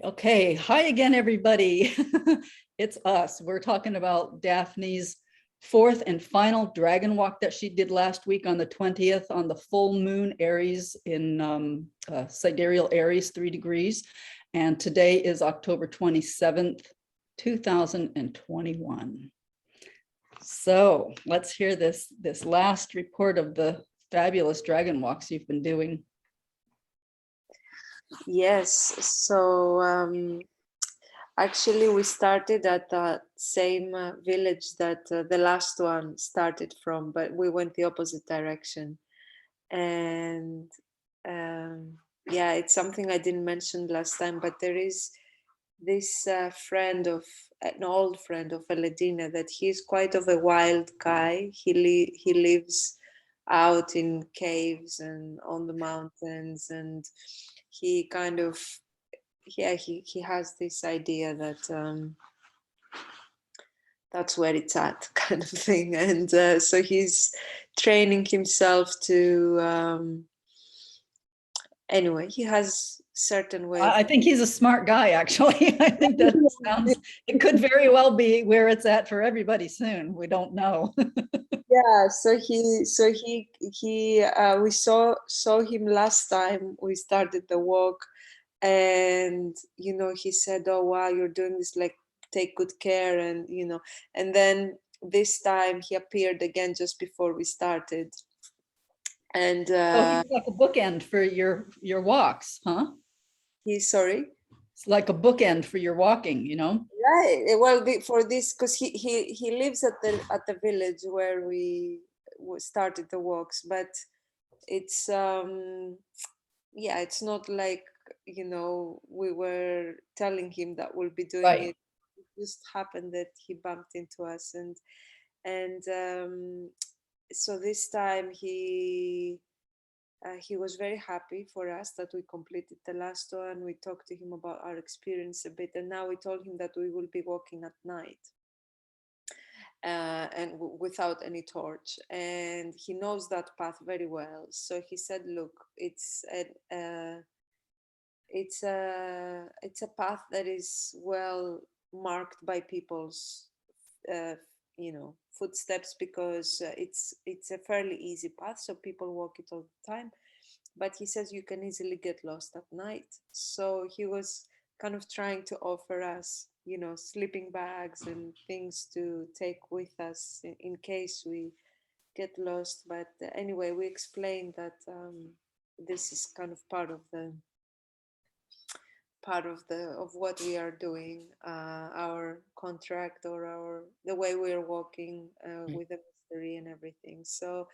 Okay, hi again, everybody. It's us. We're talking about Daphne's fourth and final dragon walk that she did last week on the 20th on the full moon Aries in sidereal Aries, 3 degrees. And today is October 27th, 2021. So let's hear this last report of the fabulous dragon walks you've been doing. Yes, so actually we started at the same village that the last one started from, but we went the opposite direction. And yeah, it's something I didn't mention last time, but there is this an old friend of Eledina, that he's quite of a wild guy. He lives out in caves and on the mountains, and he kind of he has this idea that that's where it's at, kind of thing. And so he's training himself to anyway, he has certain way of... I think he's a smart guy, actually. I think that it could very well be where it's at for everybody soon. We don't know. Yeah, we saw him last time we started the walk, and he said, "Oh wow, you're doing this, like, take good care," and and then this time he appeared again just before we started. And Oh, he's like a bookend for your walks, huh? Sorry? It's like a bookend for your walking, Right. Well, for this, because he lives at the village where we started the walks, but it's yeah, it's not like we were telling him that we'll be doing Right. it. It just happened that he bumped into us, and so this time he was very happy for us that we completed the last one. We talked to him about our experience a bit, and now we told him that we will be walking at night and without any torch. And he knows that path very well. So he said, "Look, it's a path that is well marked by people's footsteps, because it's a fairly easy path, so people walk it all the time. But he says you can easily get lost at night." So he was kind of trying to offer us sleeping bags and things to take with us in case we get lost. But anyway, we explained that this is kind of part of what we are doing, our contract, or the way we are walking with the mystery and everything. So,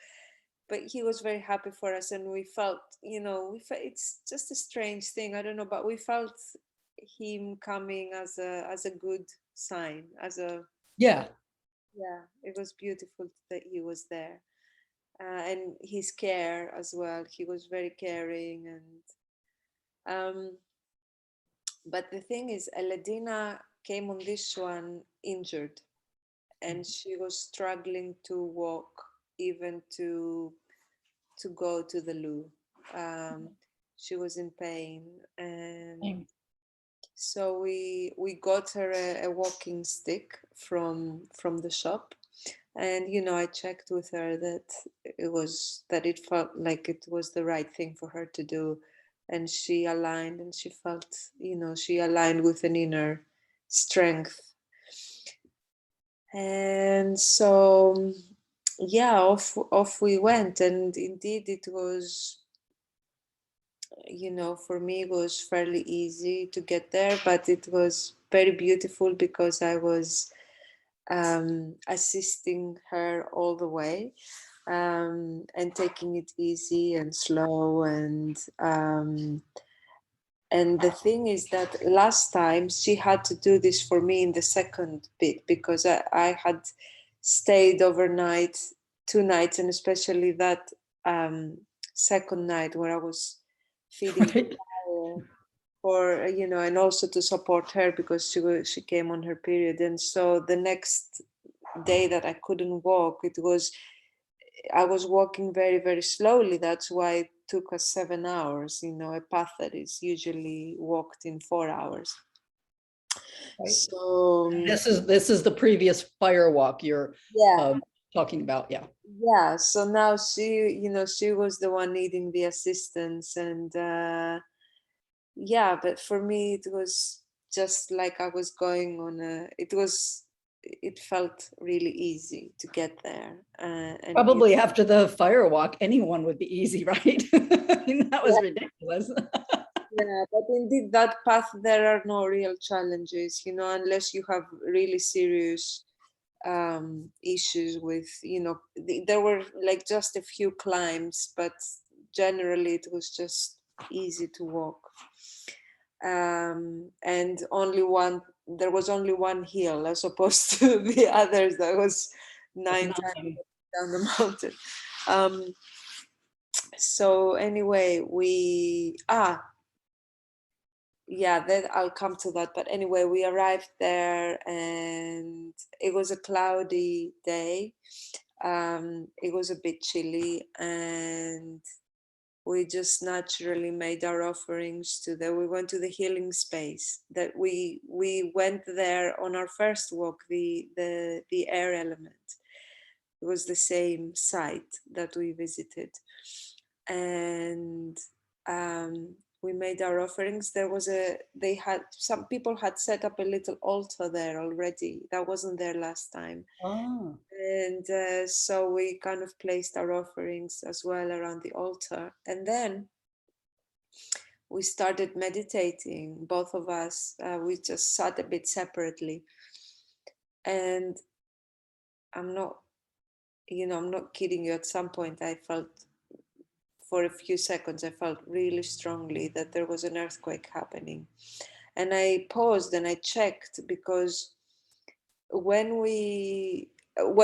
but he was very happy for us, and we felt, it's just a strange thing, I don't know, but we felt him coming as a good sign, Yeah. yeah, it was beautiful that he was there, and his care as well. He was very caring, and but the thing is, Eledina came on this one injured, and she was struggling to walk, even to go to the loo. She was in pain, and so we got her a walking stick from the shop. And I checked with her that it felt like it was the right thing for her to do, and she aligned, and she felt, she aligned with an inner strength. And so yeah, off we went. And indeed it was, for me it was fairly easy to get there, but it was very beautiful because I was assisting her all the way, and taking it easy and slow. And the thing is that last time she had to do this for me in the second bit, because I had stayed overnight 2 nights, and especially that second night where I was feeding Right. for and also to support her because she came on her period. And so the next day that I couldn't walk, I was walking very, very slowly. That's why it took us 7 hours, you know, a path that is usually walked in 4 hours. Right. So This is the previous fire walk you're yeah, talking about. Yeah. yeah. So now she, you know, she was the one needing the assistance, and yeah. But for me, it was just like I was going on a. It felt really easy to get there, and you Probably after the fire walk, anyone would be easy, right? I mean, that was ridiculous. yeah, but indeed, that path, there are no real challenges, you know, unless you have really serious issues with, you know, there were like just a few climbs, but generally it was just easy to walk. And there was only one hill as opposed to the others that was 9 times down the mountain. Um, so anyway, yeah, then I'll come to that. But anyway, we arrived there and it was a cloudy day. It was a bit chilly, and we just naturally made our offerings to we went to the healing space that we went there on our first walk, the air element. It was the same site that we visited, and we made our offerings. Some people had set up a little altar there already. That wasn't there last time. Oh. And so we kind of placed our offerings as well around the altar. And then we started meditating, both of us. We just sat a bit separately. And I'm not kidding you. At some point, for a few seconds, I felt really strongly that there was an earthquake happening. And I paused and I checked, because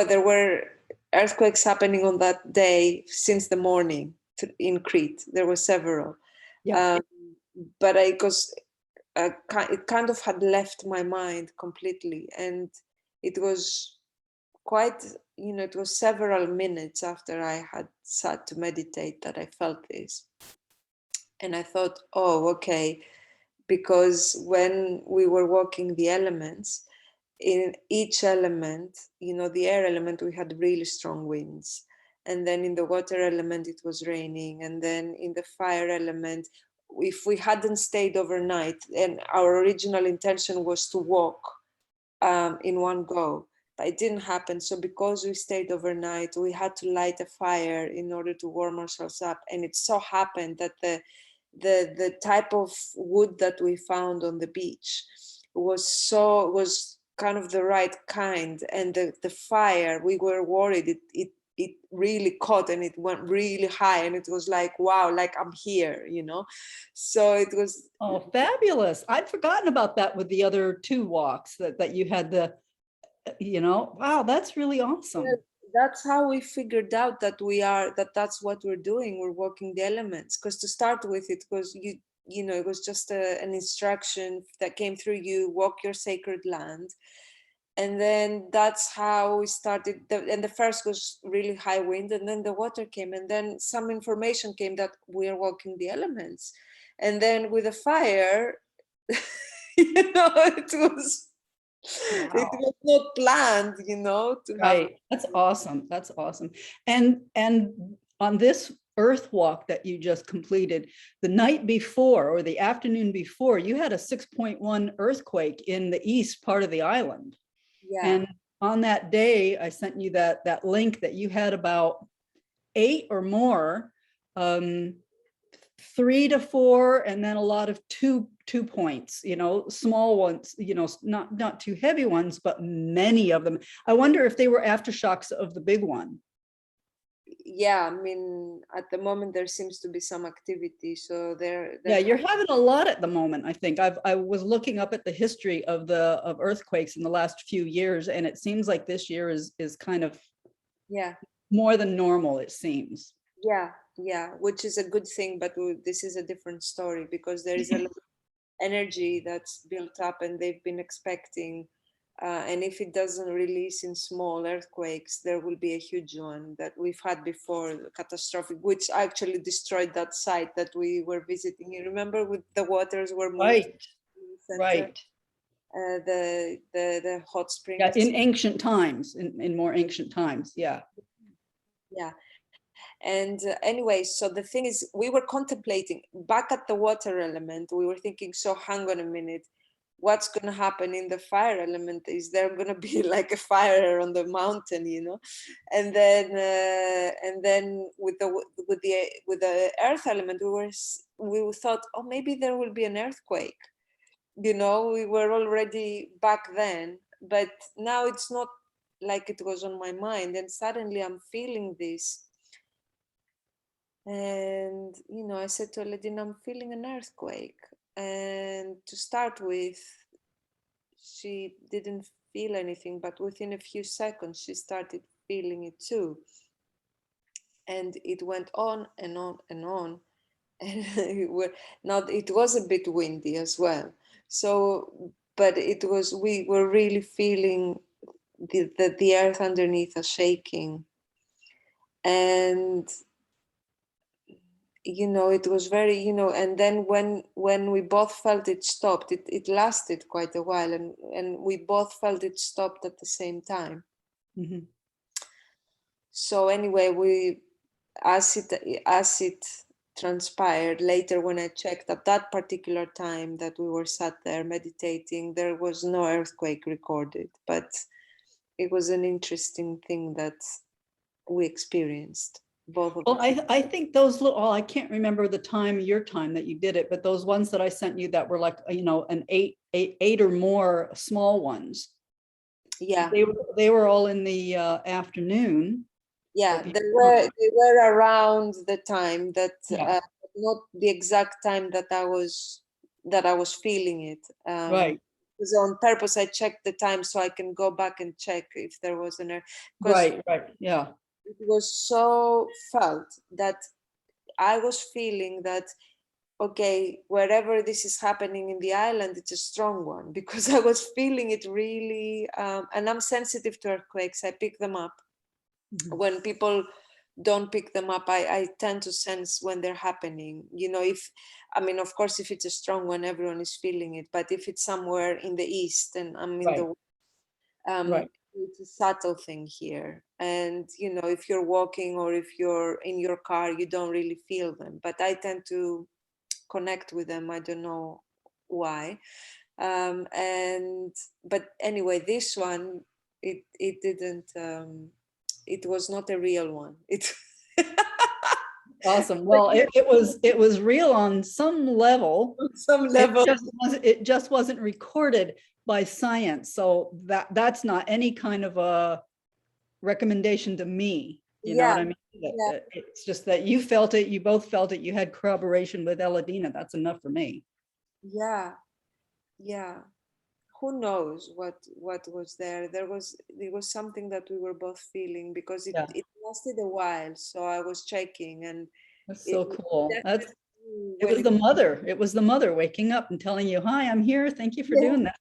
there were earthquakes happening on that day since the morning in Crete. There were several. Yeah. But it kind of had left my mind completely. And it was it was several minutes after I had sat to meditate that I felt this. And I thought, oh, okay, because when we were walking the elements, in each element, the air element, we had really strong winds. And then in the water element, it was raining. And then in the fire element, if we hadn't stayed overnight, and our original intention was to walk in one go, but it didn't happen. So because we stayed overnight, we had to light a fire in order to warm ourselves up. And it so happened that the type of wood that we found on the beach was kind of the right kind, and the fire, we were worried it really caught and it went really high, and it was like, wow, like I'm here, so it was Fabulous. I'd forgotten about that with the other two walks that you had wow, that's really awesome. That's how we figured out that that's what we're doing. We're walking the elements, because to start with, it was it was just an instruction that came through, you walk your sacred land. And then that's how we started. And the first was really high wind, and then the water came, and then some information came that we are walking the elements. And then with the fire, it was Wow. it was not planned, Right. That's awesome. That's awesome. And on this earth walk that you just completed, the night before or the afternoon before, you had a 6.1 earthquake in the east part of the island. Yeah. And on that day, I sent you that link that you had about 8 or more, 3 to 4, and then a lot of two points, small ones, not too heavy ones, but many of them. I wonder if they were aftershocks of the big one. Yeah, I mean, at the moment there seems to be some activity, so yeah, you're having a lot at the moment. I think I was looking up at the history of earthquakes in the last few years, and it seems like this year is kind of more than normal, it seems. Yeah, which is a good thing, but this is a different story, because there is a lot of energy that's built up, and they've been expecting And if it doesn't release in small earthquakes, there will be a huge one that we've had before, catastrophic, which actually destroyed that site that we were visiting. You remember, with the waters were moved Right, in the center, right. the hot Yeah, springs. in ancient times, in more ancient times, yeah. Yeah. And anyway, so the thing is, we were contemplating back at the water element. We were thinking, so hang on a minute, what's going to happen in the fire element? Is there going to be like a fire on the mountain, you know? And then with the earth element, we thought, oh, maybe there will be an earthquake. You know, we were already back then, but now it's not like it was on my mind. And suddenly I'm feeling this. And, you know, I said to Aladin, I'm feeling an earthquake. And to start with, she didn't feel anything, but within a few seconds, she started feeling it too. And it went on and on and on. And now it was a bit windy as well. So, but we were really feeling the earth underneath us shaking. And you know, it was very, you know, and then when we both felt it stopped, it lasted quite a while, and we both felt it stopped at the same time. Mhm. So anyway, as it transpired later, when I checked at that particular time that we were sat there meditating, there was no earthquake recorded, but it was an interesting thing that we experienced, both of Well, us. I think those little, oh, I can't remember the time, your time that you did it, but those ones that I sent you that were like, you know, an eight or more small ones. Yeah. They were all in the afternoon. Yeah, Of your they time. were around the time that Yeah, not the exact time that I was feeling it. right, Because on purpose I checked the time so I can go back and check if there was an error. Because right, yeah, it was so felt that I was feeling that, okay, wherever this is happening in the island, it's a strong one, because I was feeling it really, and I'm sensitive to earthquakes. I pick them up. Mhm. When people don't pick them up, I tend to sense when they're happening. You know, if, I mean, of course, if it's a strong one, everyone is feeling it. But if it's somewhere in the east and I'm in Right, the, right. it's a subtle thing here. And, you know, if you're walking or if you're in your car, you don't really feel them. But I tend to connect with them. I don't know why. And but anyway, this one, it didn't. It was not a real one. It. Awesome. Well, it was real on some level. On some level. It just wasn't recorded by science. So that's not any kind of a recommendation to me. You know Yeah, what I mean? yeah, It's just that you felt it, you both felt it, you had corroboration with Eladina. That's enough for me. yeah, yeah. Who knows what was there? There was something that we were both feeling, because Yeah, it lasted a while. So I was checking, and that's it so was cool. That's definitely it when was it. the mother. It was the mother waking up and telling you, "Hi, I'm here. Thank you for doing that."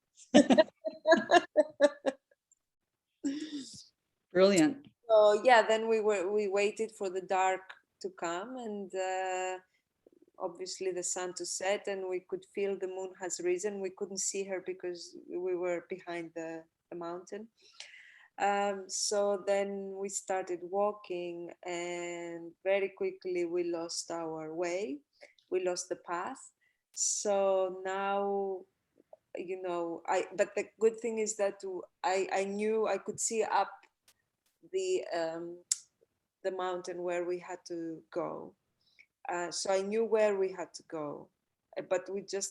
Brilliant. So yeah, then we waited for the dark to come, and obviously the sun to set, and we could feel the moon has risen. We couldn't see her because we were behind the mountain. So then we started walking, and very quickly we lost our way. We lost the path. So now, you know, but the good thing is that I knew I could see up the um, the mountain where we had to go. So I knew where we had to go, but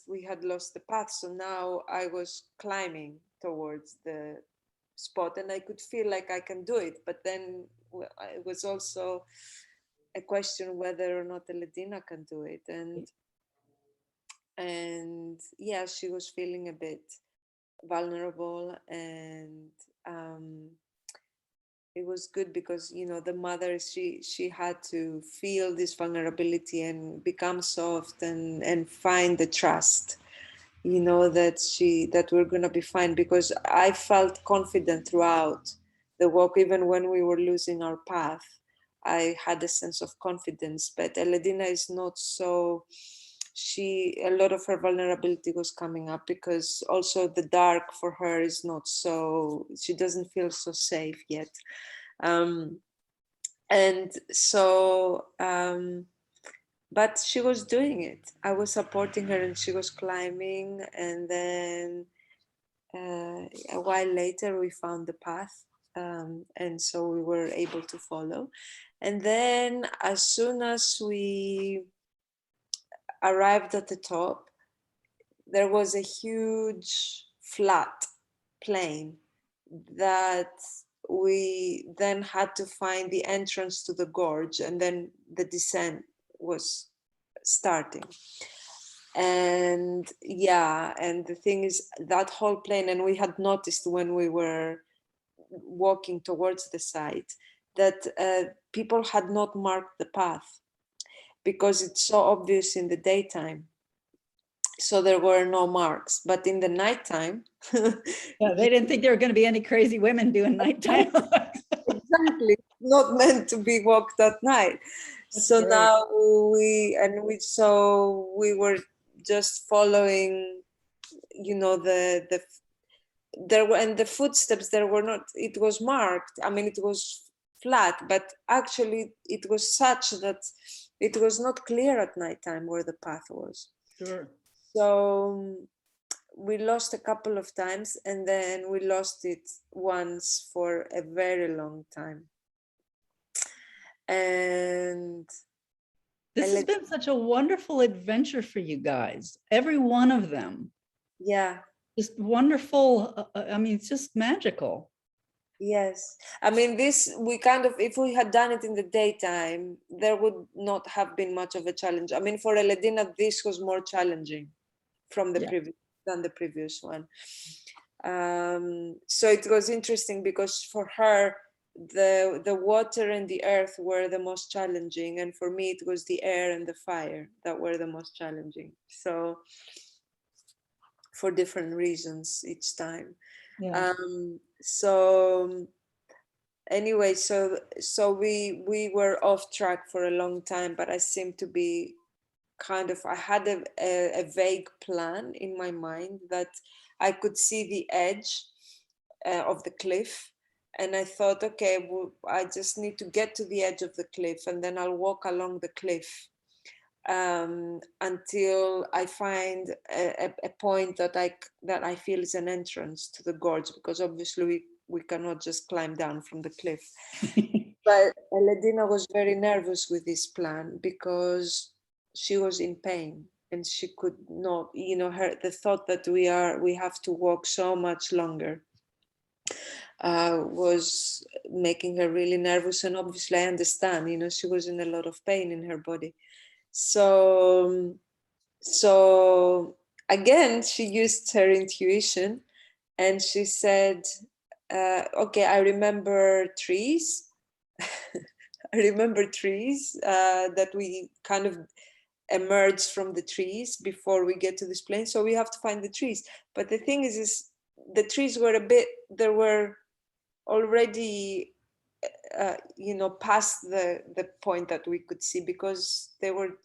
we had lost the path. So now I was climbing towards the spot, and I could feel like I can do it. But then it was also a question whether or not Eledina can do it, and yeah, she was feeling a bit vulnerable, and um, it was good because, you know, the mother, she had to feel this vulnerability and become soft and find the trust. you know, that we're gonna be fine, because I felt confident throughout the walk, even when we were losing our path. I had a sense of confidence, but Eledina is not so. A lot of her vulnerability was coming up, because also the dark for her is not so, she doesn't feel so safe yet. And so, but she was doing it. I was supporting her and she was climbing. And then a while later, we found the path. And so we were able to follow. And then as soon as we arrived at the top, there was a huge flat plain that we then had to find the entrance to the gorge, and then the descent was starting. And yeah, and the thing is, that whole plain, and we had noticed when we were walking towards the site that people had not marked the path, because it's so obvious in the daytime. So there were no marks, but in the nighttime, Yeah, they didn't think there were going to be any crazy women doing nighttime. exactly, not meant to be walked at night. That's So great. now we were just following, you know, there were, and the footsteps, there were not, it was marked, I mean, it was flat, but actually it was such that it was not clear at nighttime where the path was. Sure. So we lost a couple of times, and then we lost it once for a very long time. And This has been such a wonderful adventure for you guys. Every one of them. yeah, Just wonderful. I mean, it's just magical. yes. I mean, this, we kind of, if we had done it in the daytime, there would not have been much of a challenge. I mean, for Eledina, this was more challenging from the Yeah. previous than the previous one. So it was interesting, because for her, the water and the earth were the most challenging, and for me it was the air and the fire that were the most challenging. So for different reasons each time. Yeah. So anyway, so we were off track for a long time, but I seemed to be kind of, I had a vague plan in my mind that I could see the edge of the cliff, and I thought, okay, well, I just need to get to the edge of the cliff, and then I'll walk along the cliff until I find a point that I feel is an entrance to the gorge, because obviously we cannot just climb down from the cliff. But Eledina was very nervous with this plan, because she was in pain, and she could not, you know, the thought that we have to walk so much longer was making her really nervous. And obviously I understand, you know, she was in a lot of pain in her body. So again, she used her intuition, and she said, okay, I remember trees. I remember trees that we kind of emerge from the trees before we get to this plane. So we have to find the trees. But the thing is the trees were there were already, you know, past the point that we could see, because they were,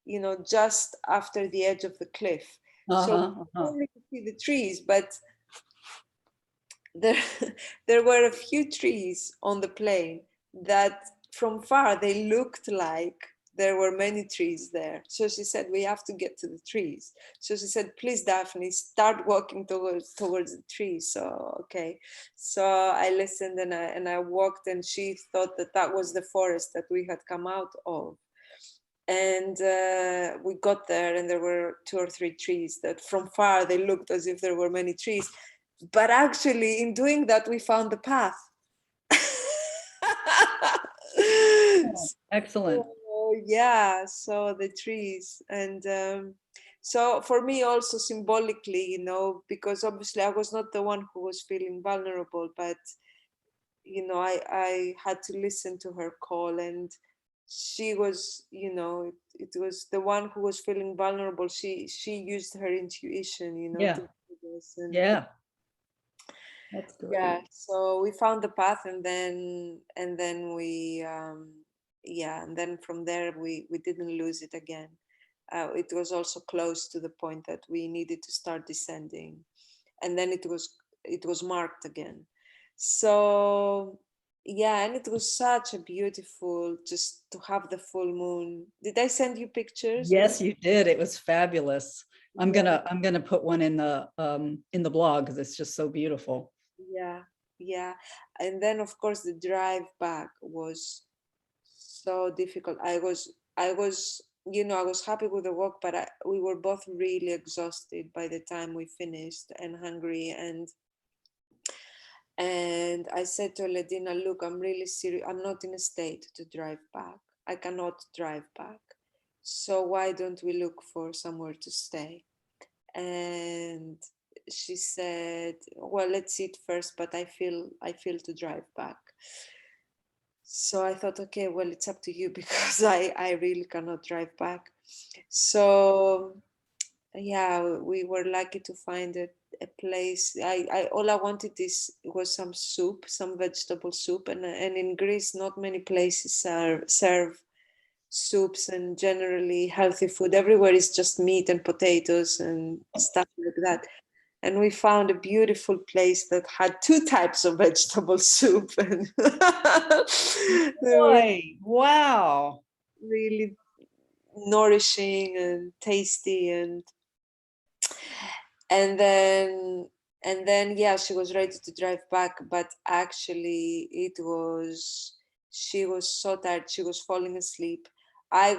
you know, just after the edge of the cliff. So we only could see the trees, but there, there were a few trees on the plain that from far they looked like there were many trees there. So she said, we have to get to the trees. So she said, please, Daphne, start walking towards the trees. So, okay. So I listened, and I walked, and she thought that was the forest that we had come out of. And we got there, and there were 2 or 3 trees that from far they looked as if there were many trees. But actually, in doing that, we found the path. Excellent. So, yeah, so the trees. And so for me also symbolically, you know, because obviously I was not the one who was feeling vulnerable, but, you know, I had to listen to her call. And she was, it was the one who was feeling vulnerable. She used her intuition, Yeah. to do this. And Yeah. That's yeah, great. so we found the path, and then we yeah, and then from there we didn't lose it again. It was also close to the point that we needed to start descending, and then it was marked again. So yeah, and it was such a beautiful, just to have the full moon. Did I send you pictures? Yes, you did. It was fabulous. Yeah, I'm gonna put one in the blog because it's just so beautiful. yeah, yeah. And then of course the drive back was so difficult. I was happy with the walk, but we were both really exhausted by the time we finished and hungry. And I said to Ledina, look, I'm really serious. I'm not in a state to drive back. I cannot drive back. So why don't we look for somewhere to stay? And she said, well, let's eat first, but I feel to drive back. So I thought, okay, well, it's up to you because I really cannot drive back. So yeah, we were lucky to find a place. I all I wanted was some soup, some vegetable soup, and in Greece, not many places serve soups and generally healthy food. Everywhere is just meat and potatoes and stuff like that. And we found a beautiful place that had two types of vegetable soup, and they were Boy, wow. really nourishing and tasty. And then yeah, she was ready to drive back, but actually she was so tired, she was falling asleep. I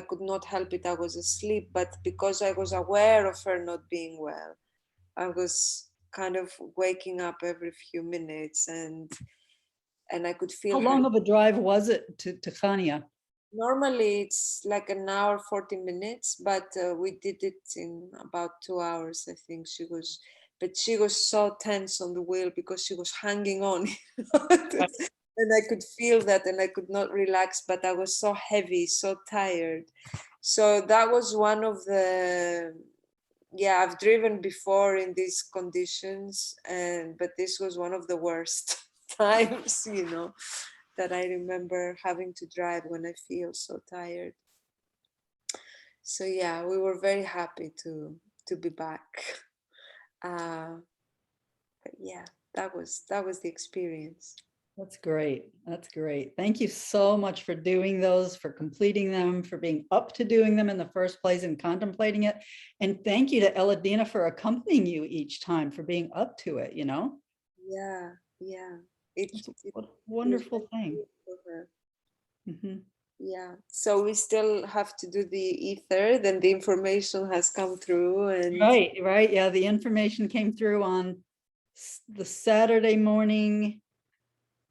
could not help it, I was asleep, but because I was aware of her not being well, I was kind of waking up every few minutes, and I could How feel her. long of a drive was it to Khania? Normally it's like an hour, 40 minutes, but we did it in about 2 hours, I think. But she was so tense on the wheel because she was hanging on. And I could feel that, and I could not relax, but I was so heavy, so tired. So that was one of the, yeah, I've driven before in these conditions, but this was one of the worst times, that I remember having to drive when I feel so tired. So yeah, we were very happy to be back. But yeah, that was the experience. That's great. That's great. Thank you so much for doing those, for completing them, for being up to doing them in the first place and contemplating it. And thank you to Eladina for accompanying you each time, for being up to it, Yeah, yeah. It, It's it, a it was wonderful very thing. good for her. Mhm. Yeah. So we still have to do the ether, then the information has come through, and Right, right. Yeah, the information came through on the Saturday morning,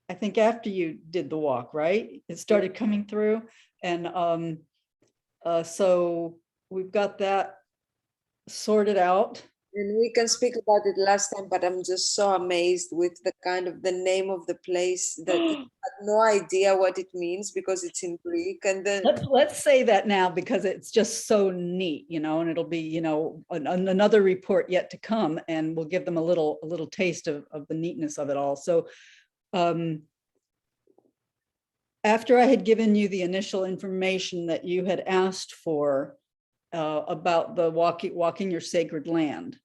I think after you did the walk, right? It started coming through. And so we've got that sorted out. we can speak about it last time, but I'm just so amazed with the kind of the name of the place that I had no idea what it means because it's in Greek. And then Let's say that now because it's just so neat, and it'll be, another report yet to come, and we'll give them a little taste of the neatness of it all. So after I had given you the initial information that you had asked for about the walking your sacred land,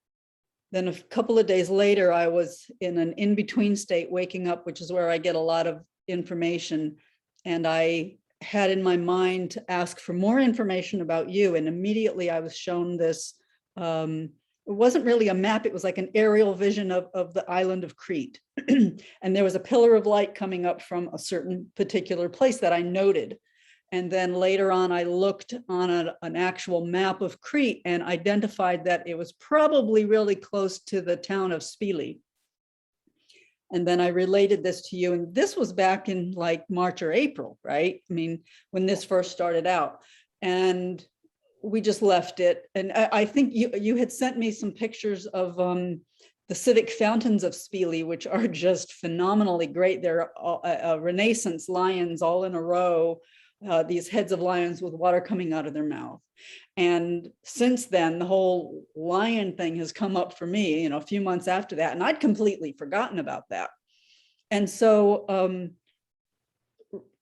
then a couple of days later, I was in an in-between state, waking up, which is where I get a lot of information. And I had in my mind to ask for more information about you. And immediately I was shown this, it wasn't really a map, it was like an aerial vision of the island of Crete. And there was a pillar of light coming up from a certain particular place that I noted. And then later on, I looked on an actual map of Crete and identified that it was probably really close to the town of Spili. And then I related this to you. And this was back in like March or April, right? I mean, when this first started out. And we just left it. And I think you had sent me some pictures of the civic fountains of Spili, which are just phenomenally great. They're Renaissance lions all in a row, these heads of lions with water coming out of their mouth. And since then, the whole lion thing has come up for me, a few months after that, and I'd completely forgotten about that. And so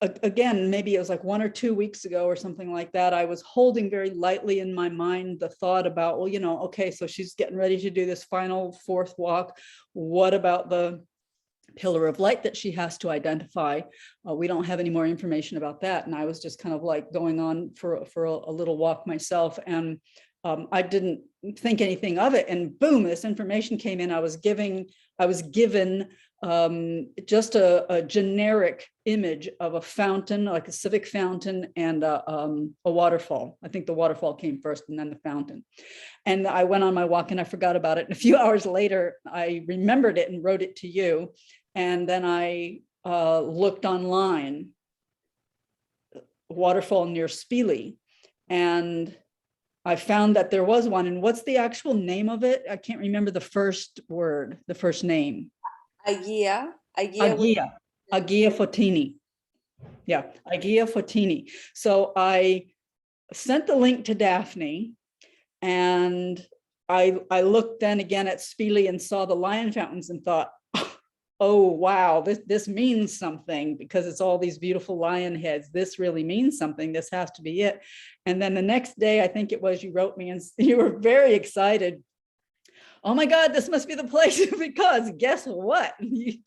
again, maybe it was like 1 or 2 weeks ago or something like that, I was holding very lightly in my mind the thought about, well, okay, so she's getting ready to do this final 4th walk. What about the pillar of light that she has to identify? We don't have any more information about that. And I was just kind of like going on for a little walk myself. And I didn't think anything of it. And boom, this information came in. I was given just a generic image of a fountain, like a civic fountain, and a waterfall. I think the waterfall came first and then the fountain. And I went on my walk and I forgot about it. And a few hours later, I remembered it and wrote it to you. And then I looked online, waterfall near Spili, and I found that there was one. And what's the actual name of it? I can't remember the first word, the first name. Agia Fotini. Yeah, Agia Fotini. So I sent the link to Daphne, and I looked then again at Spili and saw the lion fountains and thought, oh, wow, this means something, because it's all these beautiful lion heads. This really means something. This has to be it. And then the next day, I think it was, you wrote me and you were very excited. Oh my God, this must be the place, because guess what? You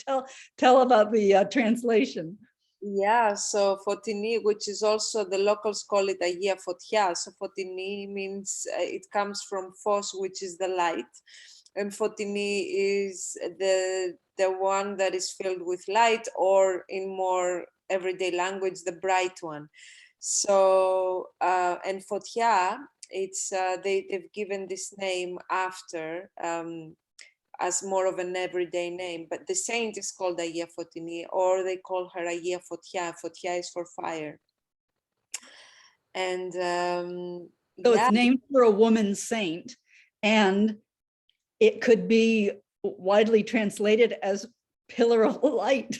tell about the translation. Yeah, so Fotini, which is also, the locals call it Agia Fotia. So Fotini means, it comes from Phos, which is the light. And Fotini is the one that is filled with light, or in more everyday language, the bright one. So, and Fotia, it's they've given this name after, as more of an everyday name, but the saint is called Agia Fotini, or they call her Agia Fotia. Fotia is for fire. And so it's named for a woman saint, and it could be widely translated as pillar of light.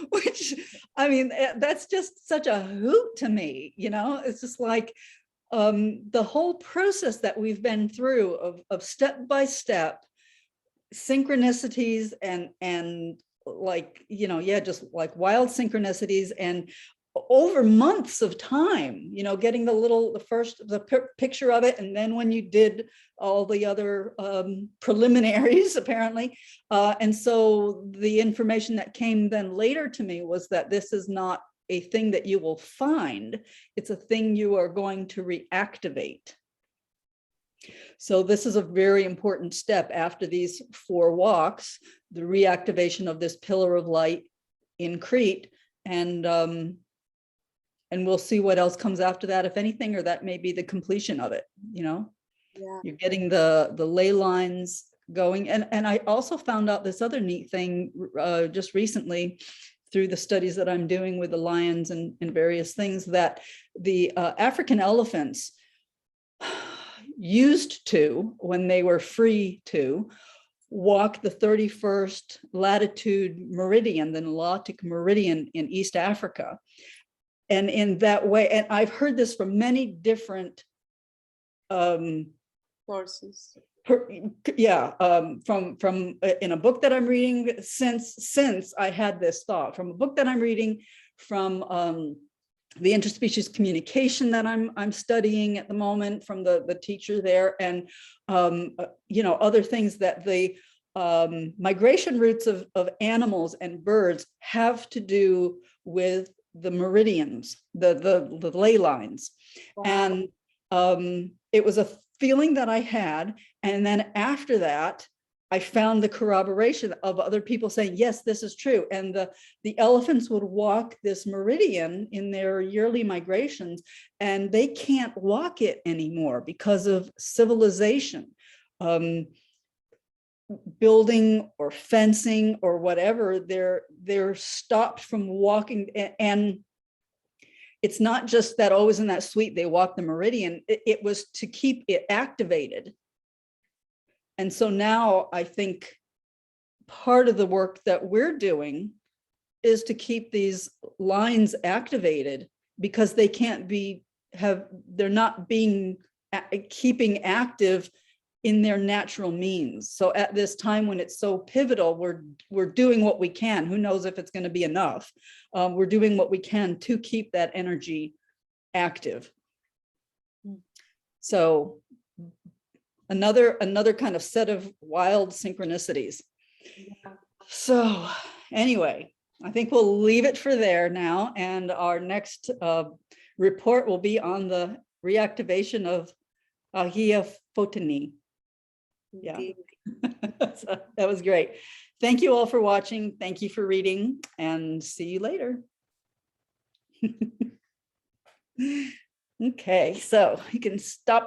Which, I mean, that's just such a hoot to me, it's just like the whole process that we've been through of step by step synchronicities and like, just like wild synchronicities, and over months of time, getting the picture of it. And then when you did all the other preliminaries, apparently. And so the information that came then later to me was that this is not a thing that you will find. It's a thing you are going to reactivate. So this is a very important step after these 4 walks, the reactivation of this pillar of light in Crete. And we'll see what else comes after that, if anything, or that may be the completion of it. Yeah. You're getting the ley lines going. And I also found out this other neat thing just recently through the studies that I'm doing with the lions and various things, that the African elephants used to, when they were free to, walk the 31st latitude meridian, the Nilotic meridian in East Africa. And in that way, and I've heard this from many different sources. From in a book that I'm reading, since I had this thought, from a book that I'm reading, from the interspecies communication that I'm studying at the moment, from the teacher there, and other things, that the migration routes of animals and birds have to do with the meridians, the ley lines. Wow. And it was a feeling that I had. And then after that, I found the corroboration of other people saying, yes, this is true. And the elephants would walk this meridian in their yearly migrations, and they can't walk it anymore because of civilization. Building or fencing or whatever, they're stopped from walking. And it's not just that, oh, isn't that sweet? They walk the meridian. It was to keep it activated. And so now I think part of the work that we're doing is to keep these lines activated, because they can't be, they're not being, keeping active in their natural means. So at this time when it's so pivotal, we're doing what we can. Who knows if it's going to be enough? We're doing what we can to keep that energy active. So another kind of set of wild synchronicities. So anyway, I think we'll leave it for there now. And our next report will be on the reactivation of Ahia Photony. Yeah, so that was great. Thank you all for watching. Thank you for reading, and see you later. Okay, so you can stop